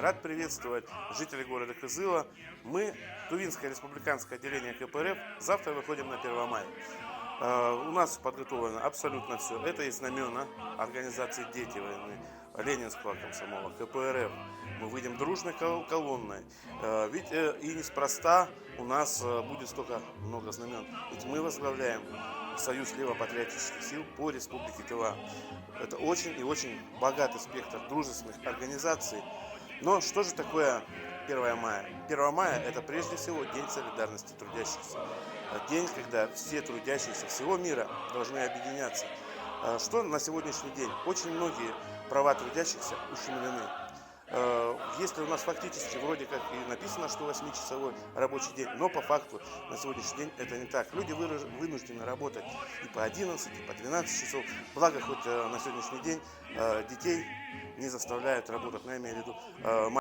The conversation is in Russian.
Рад приветствовать жителей города Кызыла. Мы, Тувинское республиканское отделение КПРФ, завтра выходим на 1 мая. У нас подготовлено абсолютно все. Это и знамена организации «Дети войны», Ленинского комсомола, КПРФ. Мы выйдем дружной колонной. Ведь и неспроста у нас будет столько много знамен. Ведь мы возглавляем Союз левопатриотических сил по Республике Тыва. Это очень и очень богатый спектр дружественных организаций. Но что же такое 1 мая? 1 мая – это прежде всего День солидарности трудящихся. День, когда все трудящиеся всего мира должны объединяться. Что на сегодняшний день? Очень многие права трудящихся ущемлены. Если у нас фактически вроде как и написано, что 8-часовой рабочий день, но по факту на сегодняшний день это не так. Люди вынуждены работать и по 11, и по 12 часов. Благо, хоть на сегодняшний день детей не заставляют работать, но я имею в виду